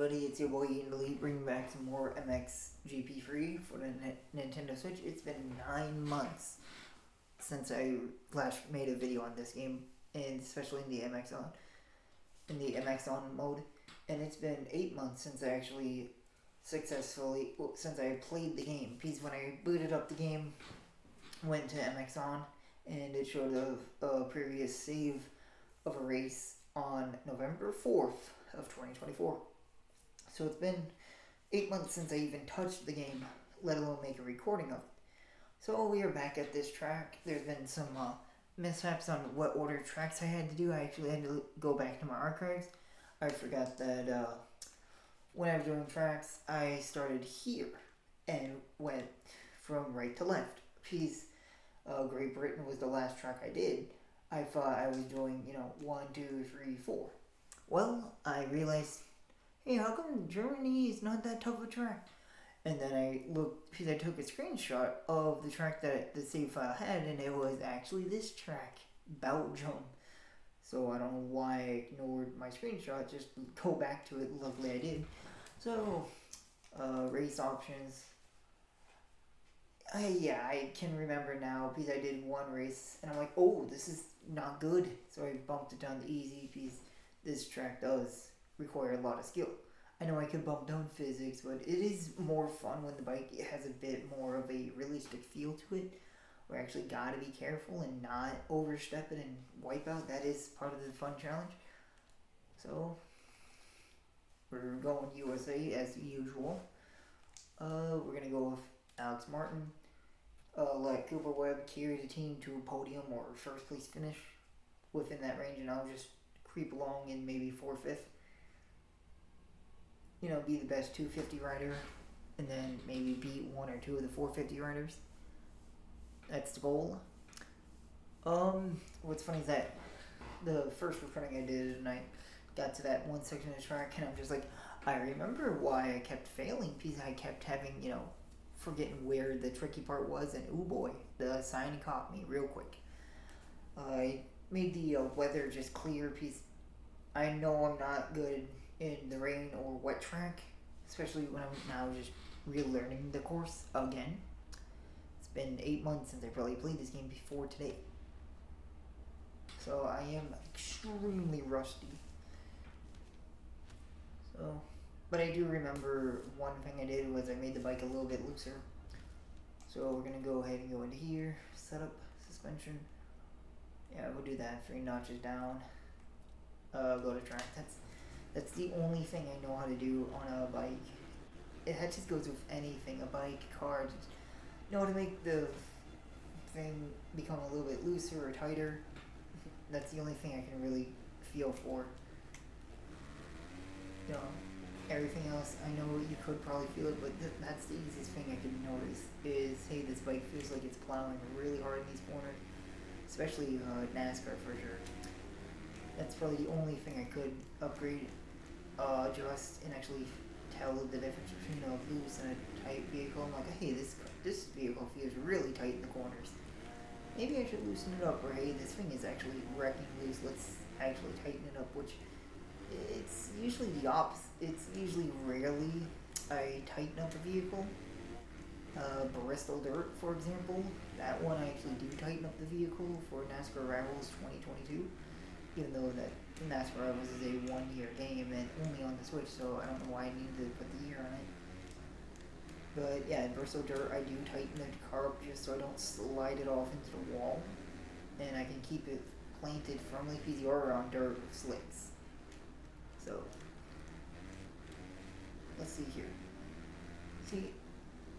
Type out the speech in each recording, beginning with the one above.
everybody, it's your boy Lee bringing back some more MXGP free for the Nintendo Switch. It's been 9 months since I last made a video on this game, and especially in the MXoN mode. And it's been 8 months since I actually since I played the game. Because when I booted up the game, went to MXoN, and it showed a previous save of a race on November 4th of 2024. So it's been 8 months since I even touched the game, let alone make a recording of it. So we are back at this track. There's been some mishaps on what order tracks I had to do. I actually had to go back to my archives. I forgot that when I was doing tracks, I started here and went from right to left. Because Great Britain was the last track I did. I thought I was doing, 1, 2, 3, 4. Well, I realized, hey, how come Germany is not that tough a track? And then I looked, because I took a screenshot of the track that the save file had, and it was actually this track, Belgium. So I don't know why I ignored my screenshot, just go back to it, luckily I did. So, race options. I can remember now, because I did one race, and I'm like, oh, this is not good. So I bumped it down to easy, because this track does require a lot of skill. I know I could bump down physics, but it is more fun when the bike has a bit more of a realistic feel to it. We actually gotta be careful and not overstep it and wipe out. That is part of the fun challenge. So, we're going USA as usual. We're gonna go with Alex Martin. Let Cooper Webb carry the team to a podium or first place finish within that range, and I'll just creep along in maybe 4th, 5th. Be the best 250 rider, and then maybe beat 1 or 2 of the 450 riders. That's the goal. What's funny is that the first recording I did, and I got to that one section of the track, and I'm just like, I remember why I kept failing, because I kept having, forgetting where the tricky part was, and oh boy, the sign caught me real quick. I made the weather just clear, because I know I'm not good in the rain or wet track, especially when I'm now just relearning the course again. It's been 8 months since I probably played this game before today, so I am extremely rusty. But I do remember one thing I did was I made the bike a little bit looser. So we're gonna go ahead and go into here, setup, suspension. Yeah, we'll do that 3 notches down. Go to track. That's the only thing I know how to do on a bike. That just goes with anything, a bike, car. Just know how to make the thing become a little bit looser or tighter. That's the only thing I can really feel for. Everything else, I know you could probably feel it, but that's the easiest thing I can notice is, hey, this bike feels like it's plowing really hard in these corners, especially NASCAR for sure. That's probably the only thing I could upgrade, adjust, and actually tell the difference between a loose and a tight vehicle. I'm like, hey, this vehicle feels really tight in the corners. Maybe I should loosen it up, or hey, this thing is actually wrecking loose. Let's actually tighten it up, which it's usually the opposite. It's usually rarely I tighten up a vehicle. Bristol Dirt, for example, that one I actually do tighten up the vehicle for NASCAR Rivals 2022, even though that NASCAR Rivals is a 1-year game and only on the Switch, so I don't know why I needed to put the year on it. But yeah, Bristol Dirt, I do tighten the car up just so I don't slide it off into the wall, and I can keep it planted firmly because you are on dirt with slicks. So, let's see here. See,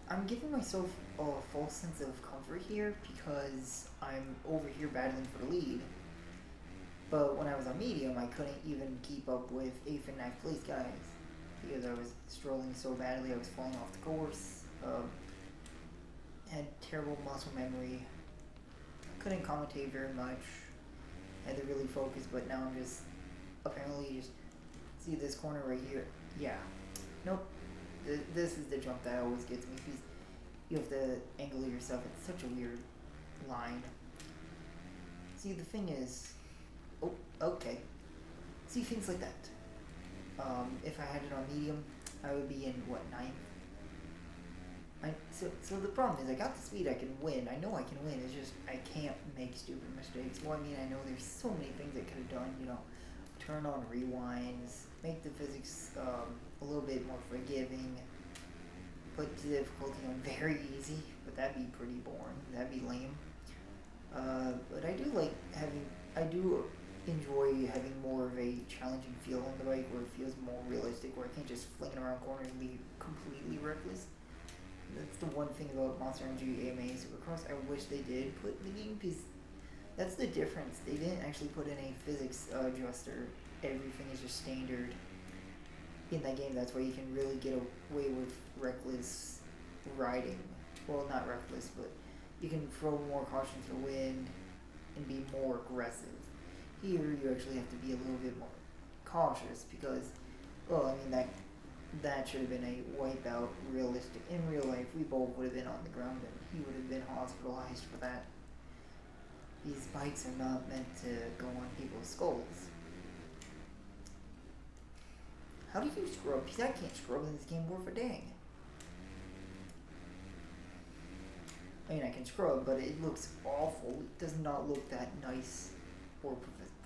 I'm giving myself a false sense of comfort here because I'm over here battling for the lead. But when I was on medium, I couldn't even keep up with 8th and 9th place guys because I was strolling so badly. I was falling off the course. Had terrible muscle memory. Couldn't commentate very much. Had to really focus, but now I'm just apparently just see this corner right here. Yeah. Nope. This is the jump that always gets me because you have to angle yourself. It's such a weird line. See, the thing is, oh, okay. See, things like that. If I had it on medium, I would be in what, ninth? So the problem is I got the speed, I can win. I know I can win. It's just I can't make stupid mistakes. Well, I mean, I know there's so many things I could have done. You know, turn on rewinds, make the physics a little bit more forgiving, put the difficulty on very easy, but that'd be pretty boring. That'd be lame. But I do like having. I do enjoy having more of a challenging feel on the bike, where it feels more realistic, where I can't just fling it around corners and be completely reckless. That's the one thing about Monster Energy AMA Supercross I wish they did put in the game, because that's the difference. They didn't actually put in a physics adjuster. Everything is just standard in that game. That's why you can really get away with reckless riding. Well, not reckless, but you can throw more caution to the wind and be more aggressive. Here, you actually have to be a little bit more cautious because, well, I mean, that should have been a wipeout realistic. In real life, we both would have been on the ground and he would have been hospitalized for that. These bikes are not meant to go on people's skulls. How do you scrub? Because I can't scrub in this game worth a dang. I mean, I can scrub, but it looks awful. It does not look that nice or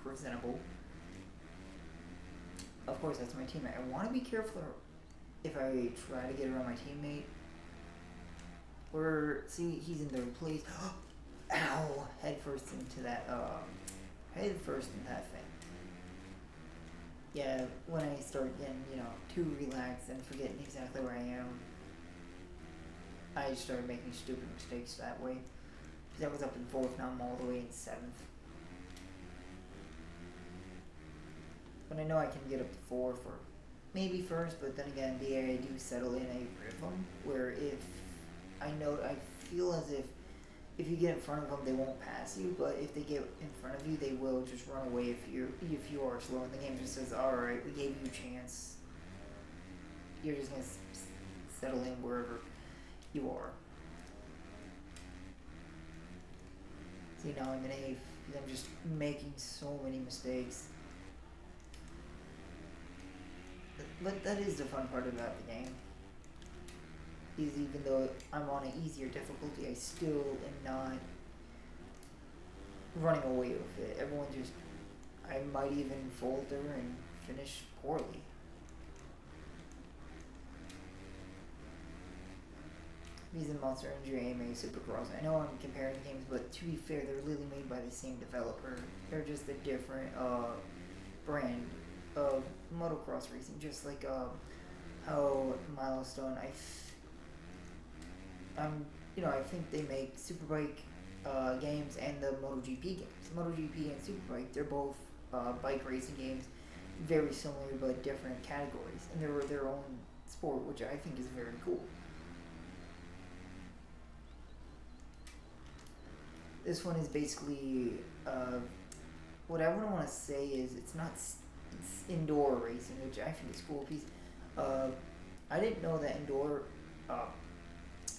presentable. Of course, that's my teammate. I want to be careful if I try to get around my teammate. Or, see, he's in third place. Ow! Head first into that thing. Yeah, when I start getting, too relaxed and forgetting exactly where I am, I started making stupid mistakes that way. Because I was up in 4th, now I'm all the way in 7th. But I know I can get up to 4th or maybe 1st, but then again, I do settle in a rhythm where I feel as if you get in front of them, they won't pass you, but if they get in front of you, they will just run away if you are slow. And the game just says, alright, we gave you a chance. You're just going to settle in wherever you are. See, now I'm in 8th because I'm just making so many mistakes. But that is the fun part about the game. Is even though I'm on an easier difficulty, I still am not running away with it. I might even falter and finish poorly. These are Monster Energy AMA Supercross. I know I'm comparing games, but to be fair, they're literally made by the same developer. They're just a different brand of motocross racing, just like how MXoN. I think they make Superbike games and the MotoGP games. MotoGP and Superbike, they're both bike racing games, very similar but different categories, and they're their own sport, which I think is very cool. This one is basically what I would want to say is it's indoor racing, which I think is cool because I didn't know that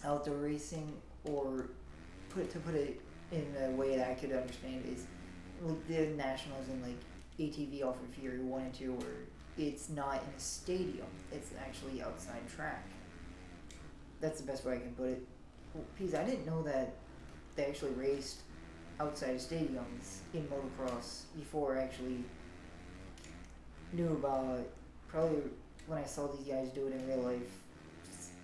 outdoor racing, or put it in a way that I could understand, is like the nationals and like ATV Off of Fury 1 and 2, where it's not in a stadium, it's actually outside track. That's the best way I can put it. Because I didn't know that they actually raced outside stadiums in motocross before I actually knew about it. Probably when I saw these guys do it in real life,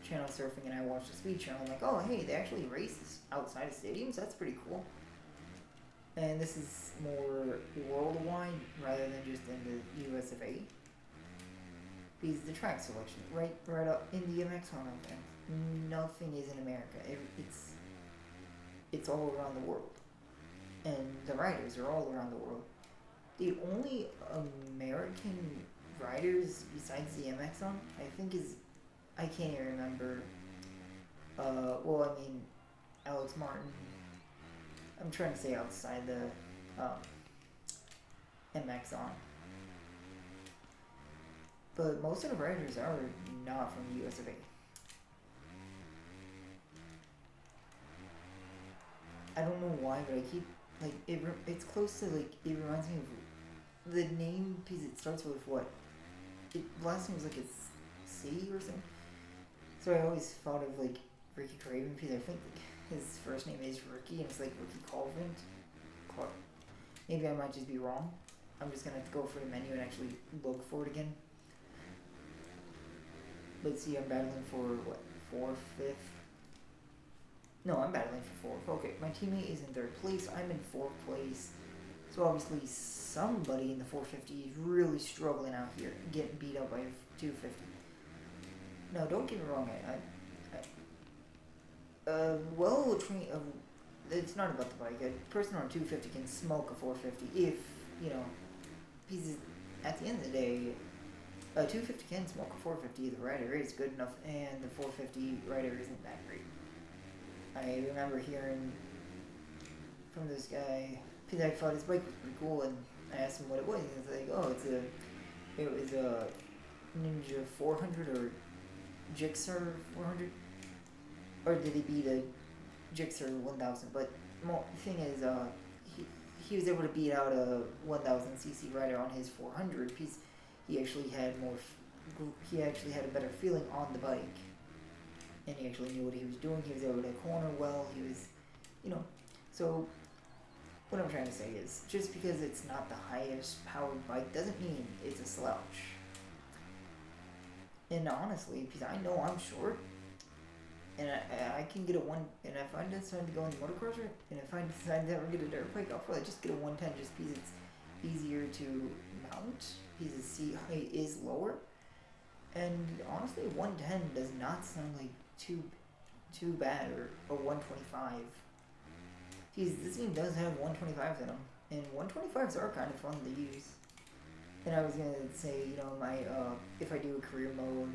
channel surfing, and I watched the Speed Channel, I'm like, oh hey, they actually race outside of stadiums? That's pretty cool. And this is more worldwide rather than just in the US of A. Because the track selection, right up in the MXoN event, nothing is in America. It's all around the world. And the riders are all around the world. The only American riders besides the MXoN, I think I can't even remember. Alex Martin. I'm trying to say outside the MXoN. But most of the riders are not from the US of A. I don't know why, but I keep, it's close to, it reminds me of the name, because it starts with what? last name was like it's C or something. So I always thought of like Ricky Craven because I think his first name is Ricky and it's like Ricky Colvin. Maybe I might just be wrong. I'm just gonna have to go for the menu and actually look for it again. Let's see, I'm battling for what, 4th, 5th? No, I'm battling for 4th. Okay, my teammate is in 3rd place. I'm in 4th place. So obviously somebody in the 450 is really struggling out here, getting beat up by 250. No, don't get me wrong. It's not about the bike. A person on 250 can smoke a 450 if, you know, pieces. At the end of the day, a 250 can smoke a 450. The rider is good enough, and the 450 rider isn't that great. I remember hearing from this guy because I thought his bike was pretty cool, and I asked him what it was. And he was like, "Oh, it was a Ninja 400 or Gixxer 400, or did he beat a Gixxer 1000?" But the thing is, he was able to beat out a 1000cc rider on his 400 because he actually had a better feeling on the bike, and he actually knew what he was doing. He was able to corner well. He was, you know, so. What I'm trying to say is, just because it's not the highest powered bike doesn't mean it's a slouch. And honestly, because I know I'm short, and I can get a one, and if I decide to go in the motocrosser, and if I decide to ever get a dirt bike, I'll probably just get a 110 just because it's easier to mount, because the seat height is lower. And honestly, 110 does not sound like too bad, or a 125. This game does have 125s in them, and 125s are kind of fun to use. And I was gonna say, you know, if I do a career mode,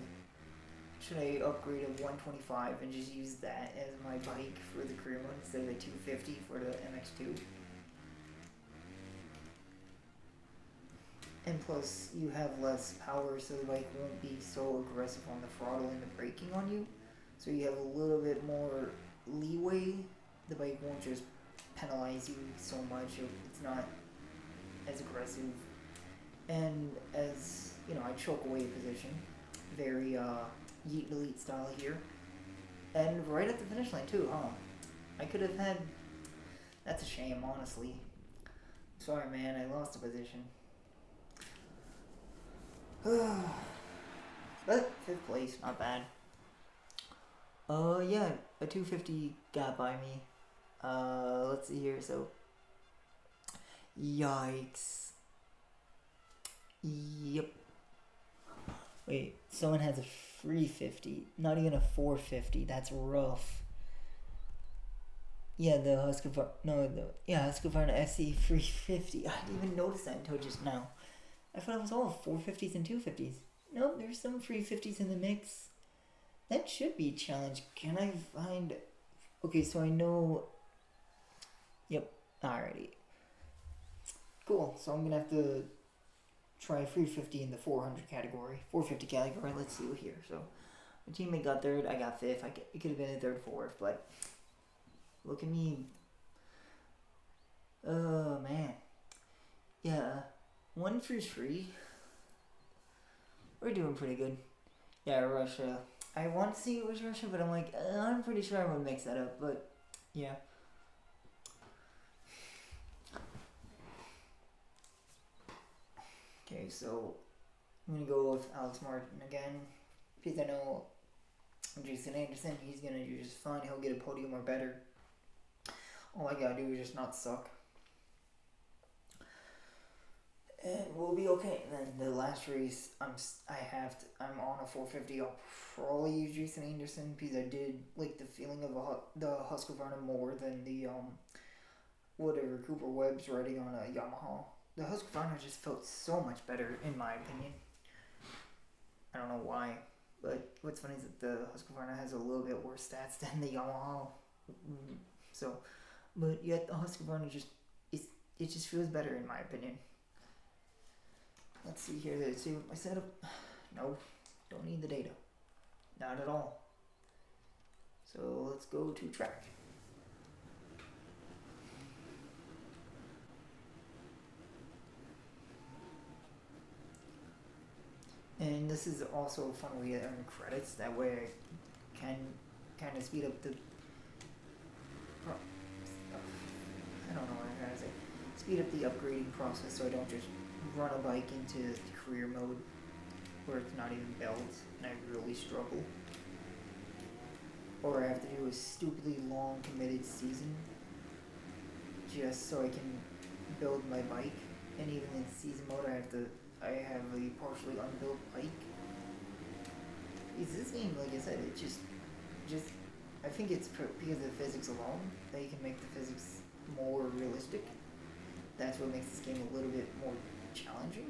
should I upgrade a 125 and just use that as my bike for the career mode instead of a 250 for the MX2? And plus, you have less power, so the bike won't be so aggressive on the throttle and the braking on you. So you have a little bit more leeway. The bike won't just penalize you so much. It's not as aggressive. And as, you know, I choke away position. Very Yeet Elite style here. And right at the finish line too, huh? I could have had... That's a shame, honestly. Sorry, man, I lost a position. But 5th place, not bad. Yeah, a 250 got by me. Let's see here, so... Yikes. Yep. Wait, someone has a 350, not even a 450, that's rough. Yeah, the Husqvarna SC 350, I didn't even notice that until just now. I thought it was all 450s and 250s. Nope, there's some 350s in the mix. That should be a challenge. Can I find... Okay, so I know... Yep, alrighty. Cool, so I'm gonna have to try 350 in the 400 category. 450 category, let's see what here. So, my teammate got 3rd, I got 5th. It could have been a 3rd, 4th, but... Look at me. Oh, man. Yeah, 1 for 3. We're doing pretty good. Yeah, Russia. I want to see it was Russia, but I'm like, I'm pretty sure I'm gonna mix that up, but yeah. Okay, so I'm gonna go with Alex Martin again, because I know Jason Anderson, he's gonna do just fine. He'll get a podium or better. All I gotta do is just not suck. And we'll be okay. And then the last race, I'm on a 450. I'll probably use Jason Anderson because I did like the feeling of the Husqvarna more than the whatever Cooper Webb's riding on a Yamaha. The Husqvarna just felt so much better in my opinion. I don't know why, but what's funny is that the Husqvarna has a little bit worse stats than the Yamaha. So, but yet the Husqvarna it just feels better in my opinion. Let's see here. Let's see what my setup. No, don't need the data. Not at all. So let's go to track. And this is also a fun way to earn credits. That way I can kind of speed up the. I don't know what I'm trying to say. Speed up the upgrading process so I don't just run a bike into career mode where it's not even built and I really struggle. Or I have to do a stupidly long committed season just so I can build my bike. And even in season mode I have a partially unbuilt bike. Because this game, like I said, it just I think it's because of the physics alone that you can make the physics more realistic. That's what makes this game a little bit more challenging.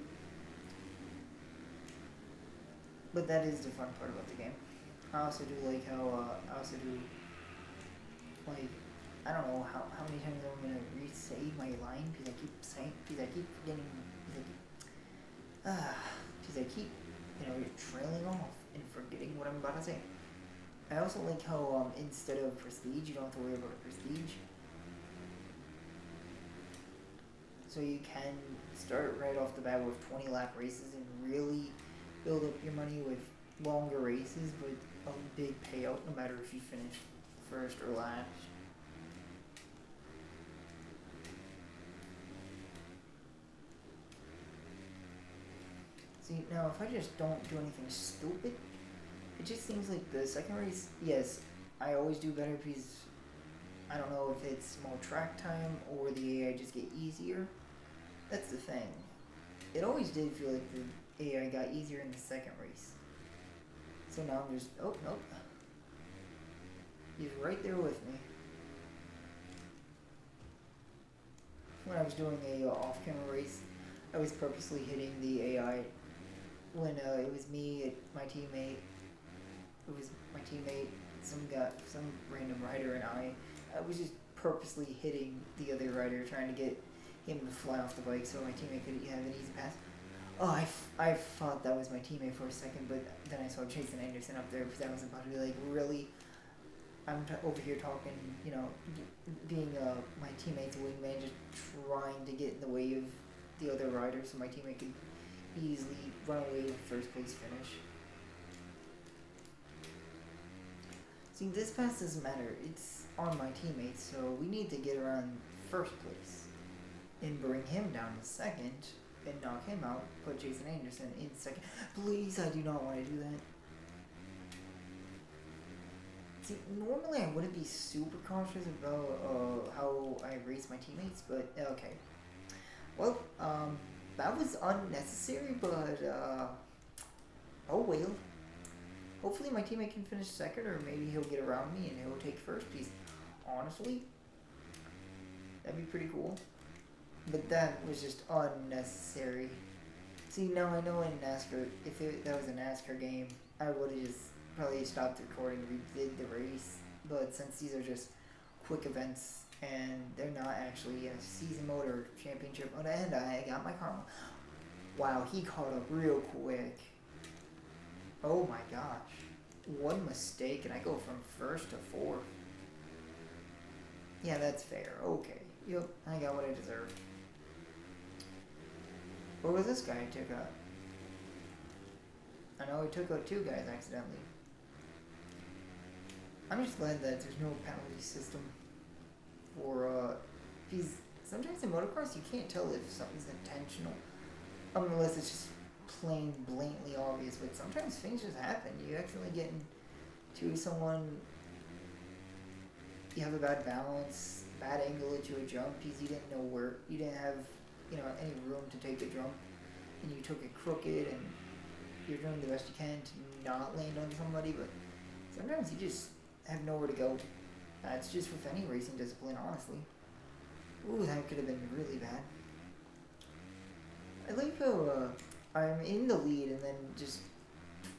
But that is the fun part about the game. I also do like how I don't know how many times I'm gonna re-say my line because I keep forgetting because I keep trailing off and forgetting what I'm about to say. I also like how instead of prestige you don't have to worry about a prestige. So you can start right off the bat with 20 lap races and really build up your money with longer races, but a big payout no matter if you finish first or last. See, now if I just don't do anything stupid, it just seems like the second race, yes, I always do better because I don't know if it's more track time or the AI just get easier. That's the thing. It always did feel like the AI got easier in the second race. So now I'm just, oh, nope. He's right there with me. When I was doing a off-camera race, I was purposely hitting the AI when it was me, my teammate, some random rider, and I was just purposely hitting the other rider, trying to get him to fly off the bike so my teammate could have an easy pass. Oh, I thought that was my teammate for a second, but then I saw Jason Anderson up there because I was about to be like, really? I'm over here talking, being my teammate's wingman, just trying to get in the way of the other rider so my teammate could easily run away with first place finish. See, this pass doesn't matter. It's on my teammate, so we need to get around first place and bring him down to second and knock him out, put Jason Anderson in second. Please, I do not want to do that. See, normally I wouldn't be super cautious about how I race my teammates, but okay. Well, that was unnecessary, but oh well. Hopefully my teammate can finish second, or maybe he'll get around me and he'll take first. Because honestly, that'd be pretty cool. But that was just unnecessary. See, now I know in NASCAR, if that was a NASCAR game, I would have just probably stopped recording and redid the race. But since these are just quick events and they're not actually a season mode or championship mode, and I got my karma. Wow, he caught up real quick. Oh my gosh. One mistake and I go from first to fourth. Yeah, that's fair. Okay. Yep, I got what I deserve. What was this guy took out? I know he took out two guys accidentally. I'm just glad that there's no penalty system for because sometimes in motocross you can't tell if something's intentional unless it's just plain blatantly obvious, but sometimes things just happen. You accidentally get into someone, you have a bad balance, bad angle into a jump because you didn't know where, you didn't have any room to take the jump, and you took it crooked, and you're doing the best you can to not land on somebody, but sometimes you just have nowhere to go. That's just with any racing discipline, honestly. Ooh, that could have been really bad. I like how I'm in the lead and then just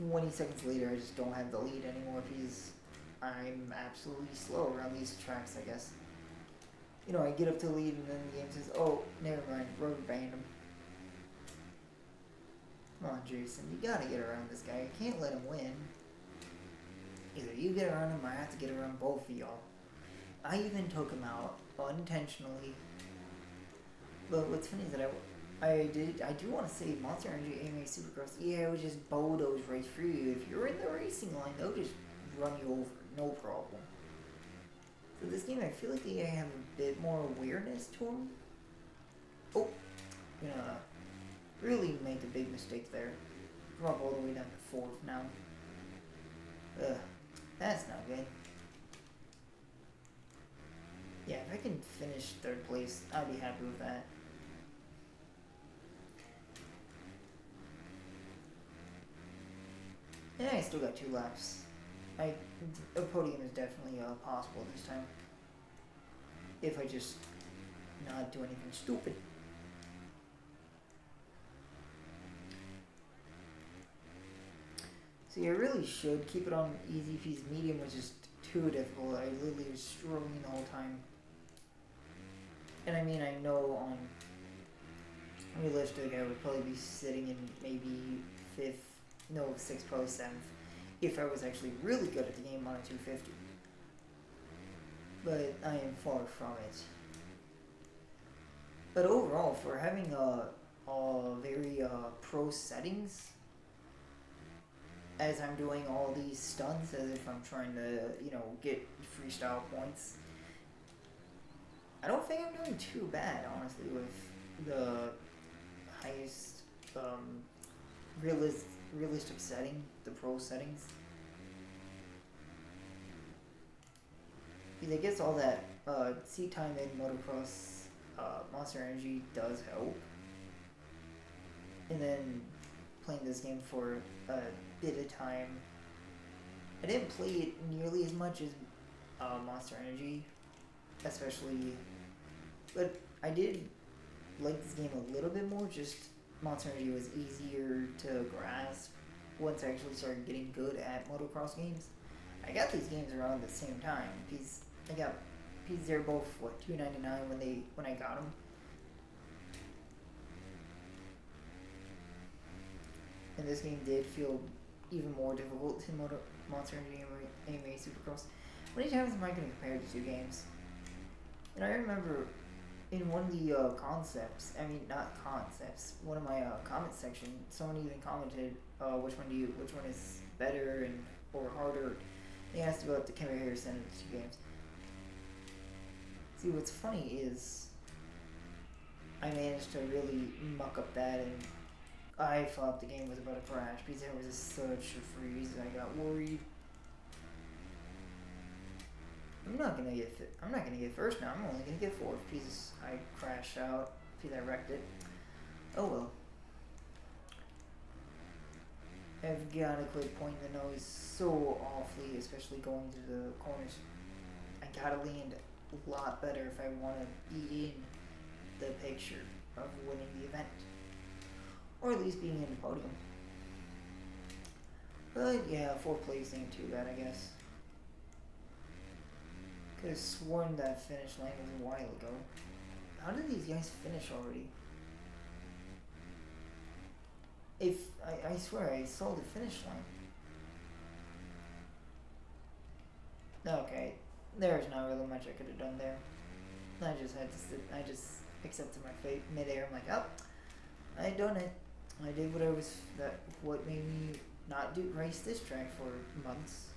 20 seconds later I just don't have the lead anymore because I'm absolutely slow around these tracks, I guess. I get up to the lead and then the game says, oh, never mind, rubber band him. Come on, Jason, you gotta get around this guy. I can't let him win. Either you get around him or I have to get around both of y'all. I even took him out unintentionally. But what's funny is that I do want to say Monster Energy AMA Supercross. Yeah, it would just bulldoze right through you. If you're in the racing line, they'll just run you over, no problem. So this game, I feel like they have a bit more awareness to them. Oh, gonna really make a big mistake there. Drop all the way down to 4th now. Ugh, that's not good. Yeah, if I can finish 3rd place, I'd be happy with that. Yeah, I still got 2 laps. A podium is definitely possible this time. If I just not do anything stupid. See, I really should keep it on easy peasy. Medium was just too difficult. I literally was struggling the whole time. And I mean, I know on realistic, I would probably be sitting in maybe 6th, probably 7th, if I was actually really good at the game on a 250. But I am far from it. But overall, for having a very pro settings, as I'm doing all these stunts, as if I'm trying to, get freestyle points, I don't think I'm doing too bad, honestly, with the highest realistic setting, the pro settings. Because I guess all that seat time in motocross, Monster Energy does help. And then playing this game for a bit of time, I didn't play it nearly as much as Monster Energy, especially, but I did like this game a little bit more. Just Monster Energy was easier to grasp once I actually started getting good at motocross games. I got these games around the same time because they're both $2.99 when I got them. And this game did feel even more difficult than Monster Energy AMA Supercross. How many times am I going to compare the 2 games? And I remember in one of the one of my comment section, someone even commented, which one is better or harder. They asked about the comparison of the 2 games. See, what's funny is I managed to really muck up that, and I thought the game was about to crash because there was such a freeze. I got worried. I'm not gonna get first now. I'm only gonna get 4th because I crashed out because I wrecked it. Oh well. I've gotta quit pointing the nose so awfully, especially going to the corners. I gotta land a lot better if I want to be in the picture of winning the event, or at least being in the podium. But yeah, 4th place ain't too bad, I guess. Could have sworn that finish line was a while ago. How did these guys finish already? I swear I saw the finish line. Okay, there's not really much I could have done there. I just accepted my fate midair. I'm like, oh, I done it. I did what made me not race this track for months.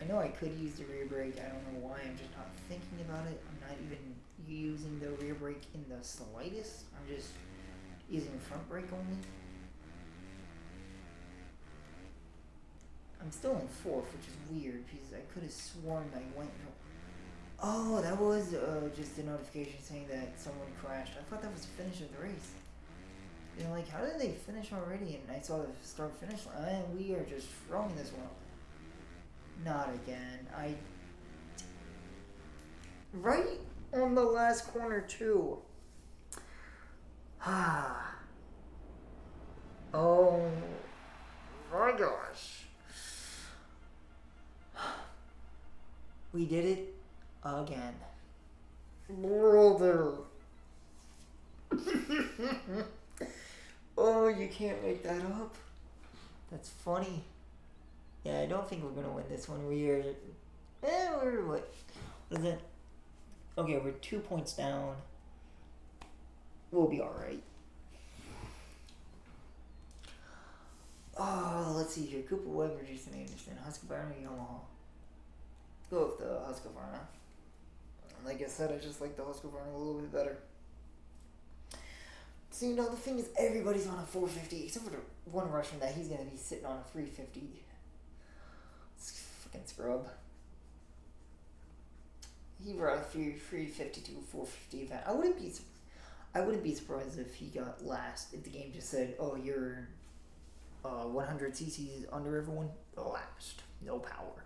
I know I could use the rear brake. I don't know why. I'm just not thinking about it. I'm not even using the rear brake in the slightest. I'm just using front brake only. I'm still in 4th, which is weird because I could have sworn I went. Oh, that was just a notification saying that someone crashed. I thought that was the finish of the race. You know, like, how did they finish already? And I saw the start finish line. And we are just throwing this one. Not again. Right on the last corner too. Oh my gosh. We did it again. Brother. Oh, you can't make that up. That's funny. Yeah, I don't think we're gonna win this one. We're what is it? Okay, we're 2 points down. We'll be alright. Oh, let's see here. Cooper Webb or Jason Anderson. Husqvarna or Yamaha? Go with the Husqvarna. Like I said, I just like the Husqvarna a little bit better. So, you know, the thing is, everybody's on a 450, except for the one Russian that he's going to be sitting on a 350. It's fucking scrub. He brought a 350 to a 450 event. I wouldn't be surprised if he got last, if the game just said, oh, you're 100 cc's under everyone, last. No power.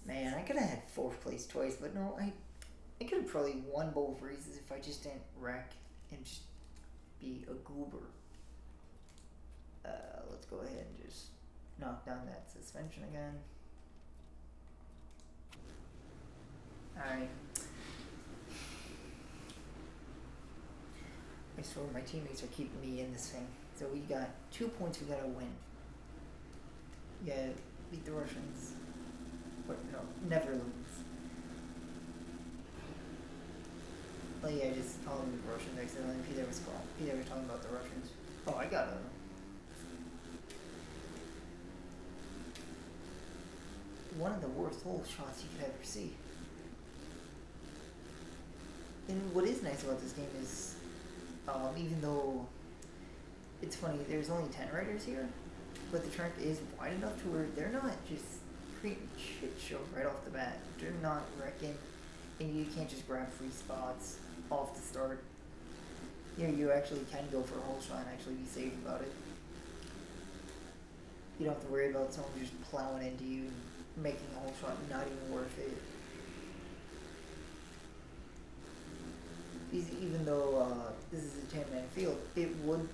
Man, I could have had 4th place twice, but no, I could have probably won both races if I just didn't wreck and just be a goober. Let's go ahead and just knock down that suspension again. Alright. I swear my teammates are keeping me in this thing. So we got 2 points we gotta win. Yeah, beat the Russians. Or, no, never lose. Oh yeah, I just called them the Russians accidentally. Peter was talking about the Russians. Oh, I got one of the worst hole shots you could ever see. And what is nice about this game is, even though it's funny, there's only 10 riders here, but the track is wide enough to where they're not just creating shit show right off the bat. They're not wrecking, and you can't just grab free spots off the start. Here you actually can go for a hole shot and actually be safe about it. You don't have to worry about someone just plowing into you and making a hole shot not even worth it. Even though this is a 10-man field, it would.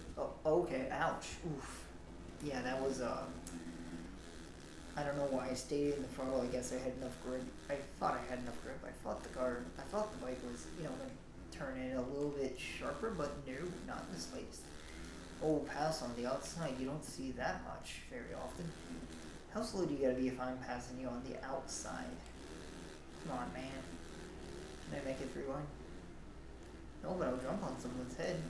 Okay, ouch. Oof. Yeah, that was. I don't know why I stayed in the throttle. I guess I had enough grip. I thought I had enough grip. I thought the bike was, going to turn in a little bit sharper, but no, not in the slightest. Oh, pass on the outside. You don't see that much very often. How slow do you gotta be if I'm passing you on the outside? Come on, man. Can I make it 3-1? No, but I'll jump on someone's head.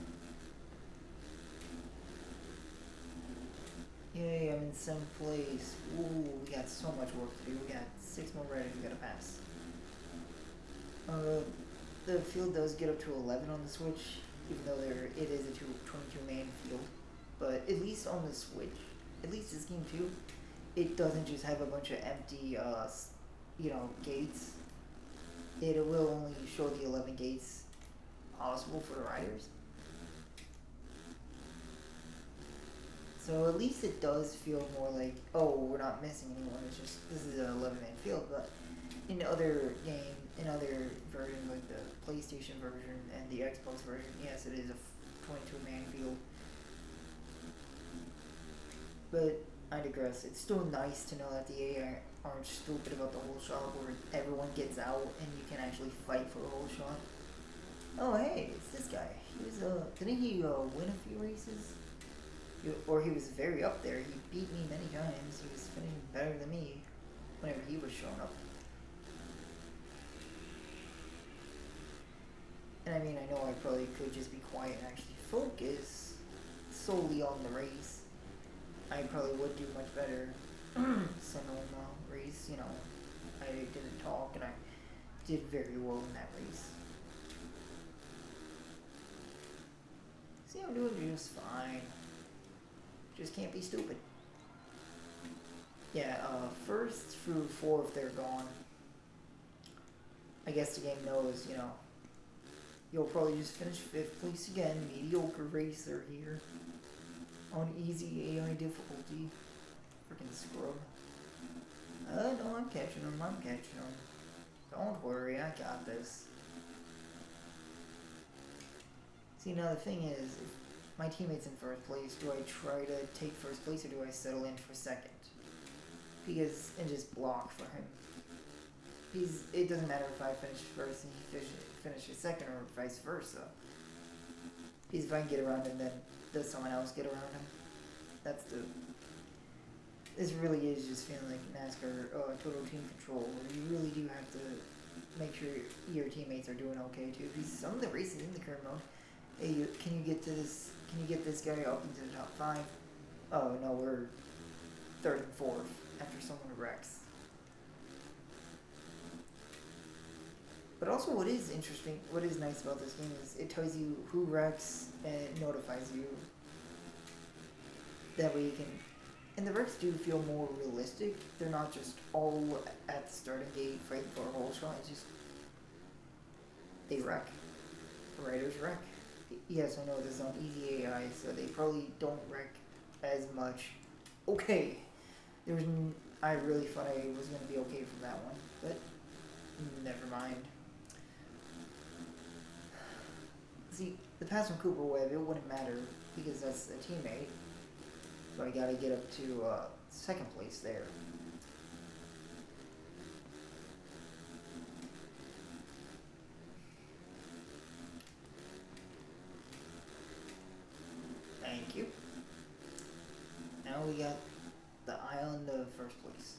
Yay, I'm in 7th place. Ooh, we got so much work to do. We got 6 more riders we gotta pass. The field does get up to 11 on the Switch, even though it is a 22-man field. But at least on the Switch, at least this game too, it doesn't just have a bunch of empty, gates. It will only show the 11 gates possible for the riders. So at least it does feel more like, oh, we're not missing anyone. It's just, this is an 11-man field. But in other versions, like the PlayStation version and the Xbox version, yes, it is a 22-man field. But I digress. It's still nice to know that the AI aren't stupid about the whole shot where everyone gets out and you can actually fight for a whole shot. Oh, hey, it's this guy. He was, didn't he win a few races? Or he was very up there. He beat me many times. He was finishing better than me whenever he was showing up. And I mean, I know I probably could just be quiet and actually focus solely on the race. I probably would do much better Sonoma race. I didn't talk and I did very well in that race. See, I'm doing just fine. Just can't be stupid. Yeah, 1st through 4th, they're gone. I guess the game knows, you'll probably just finish 5th place again. Mediocre racer here. On easy AI difficulty. Freaking scrub. No, I'm catching him. Don't worry, I got this. See, now the thing is, if my teammate's in 1st place, do I try to take 1st place or do I settle in for 2nd? And just block for him. It doesn't matter if I finish 1st and he finishes 2nd or vice versa. Because if I can get around him, then does someone else get around him? That's This really is just feeling like NASCAR total team control, where you really do have to make sure your teammates are doing okay too. Because some of the races in the career mode, hey, can you get to this? Can you get this guy up into the top 5? Oh no, we're 3rd and 4th after someone wrecks. But also, what is interesting, what is nice about this game is it tells you who wrecks and it notifies you. That way you can, and the wrecks do feel more realistic. They're not just all at the starting gate fighting for a whole shot. It's just they wreck. The riders wreck. Yes, I know this is on easy AI, so they probably don't wreck as much. Okay, I really thought I was gonna be okay from that one, but never mind. See, the pass from Cooper Webb, it wouldn't matter because that's a teammate. So I gotta get up to 2nd place there. Thank you. Now we got the island of 1st place.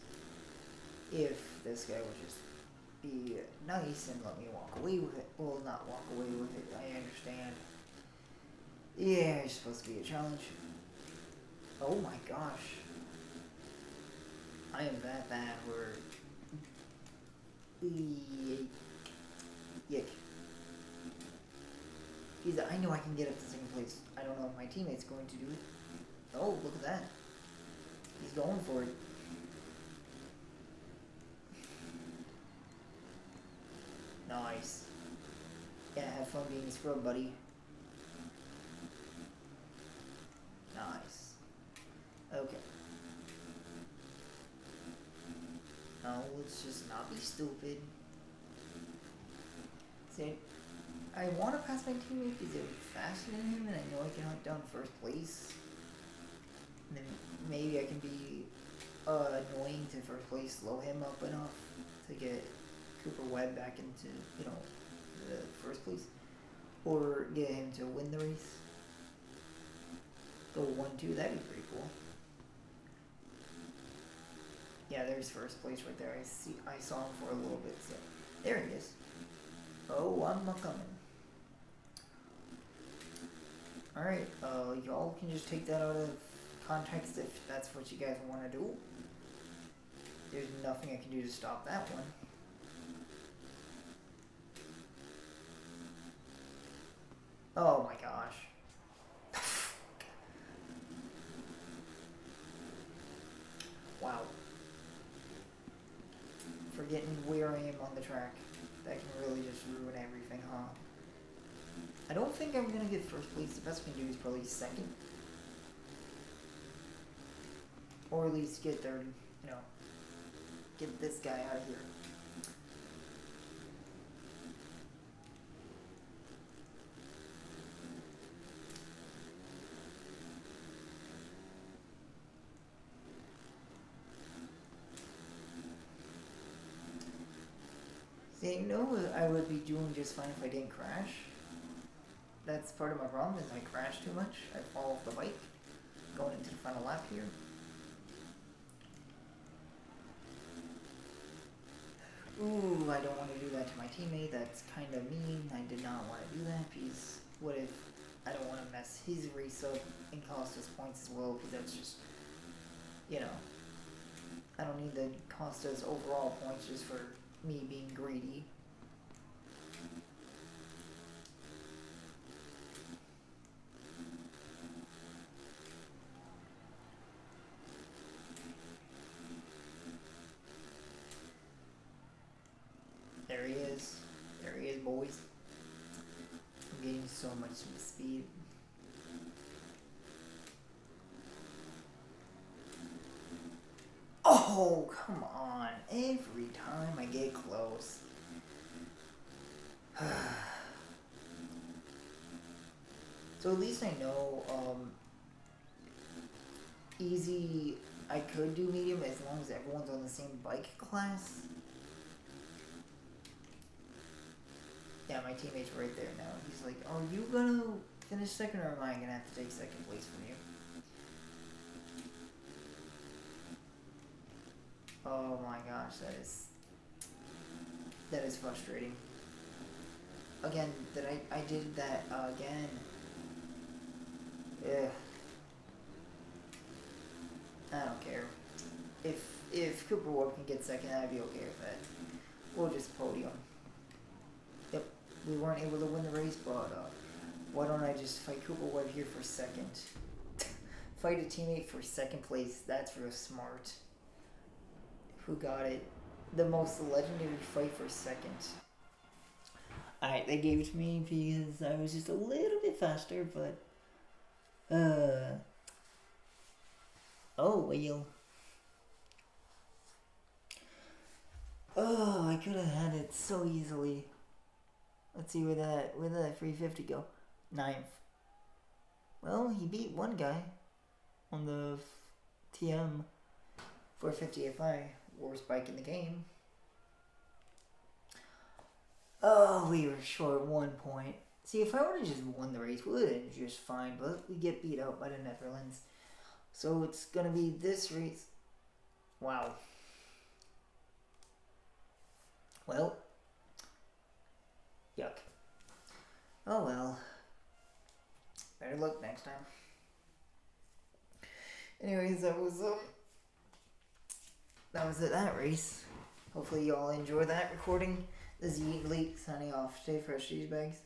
If this guy would just be nice and let me walk away with it. Well, not walk away with it, I understand. Yeah, it's supposed to be a challenge. Oh my gosh. I am that bad where... Yick. I know I can get up to 2nd place. I don't know if my teammate's going to do it. Oh, look at that. He's going for it. Nice. Yeah, have fun being a scrub, buddy. Nice. Okay. Now, let's just not be stupid. See, I want to pass my teammate because they're faster than him, and I know I can hunt down 1st place. And then maybe I can be annoying to 1st place, slow him up enough to get Cooper Webb back into, the 1st place. Or get him to win the race. Go 1-2, that'd be pretty cool. Yeah, there's 1st place right there. I saw him for a little bit, so there he is. Oh, I'm not coming. Alright, y'all can just take that out of context if that's what you guys want to do. There's nothing I can do to stop that one. Oh my gosh. Wow. Forgetting where I am on the track. That can really just ruin everything, huh? I don't think I'm gonna get 1st place. The best I can do is probably 2nd. Or at least get 3rd, get this guy out of here. See, I would be doing just fine if I didn't crash. That's part of my problem, is I crash too much. I fall off the bike going into the final lap here. Ooh, I don't want to do that to my teammate. That's kind of mean. I did not want to do that because what if I don't want to mess his race up and cost us points as well, because that's just, I don't need to cost us overall points just for me being greedy. There he is. There he is, boys. I'm getting so much speed. Oh, come on. Every time I get close. So at least I know, easy, I could do medium as long as everyone's on the same bike class. Yeah, my teammate's right there now. He's like, are you gonna finish 2nd or am I gonna have to take 2nd place from you? Oh my gosh, that is frustrating. Again, I did that again. Ugh. I don't care. If Cooper Webb can get second, I'd be okay with that. We'll just podium. Yep, we weren't able to win the race, but why don't I just fight Cooper Webb here for second? Fight a teammate for second place. That's real smart. Who got it? The most legendary fight for second. Alright, they gave it to me because I was just a little bit faster, but oh well. Oh, I could have had it so easily. Let's see where that 350 go. 9th. Well, he beat one guy on the TM 450 FI, worst bike in the game. Oh, we were short 1 point. See, if I would have just won the race, we would have been just fine, but we get beat out by the Netherlands. So it's gonna be this race. Wow. Well, yuck. Oh well. Better luck next time. Anyways, that was it, that race. Hopefully you all enjoy that recording. This is Yeet Leak signing off. Stay fresh, cheese bags.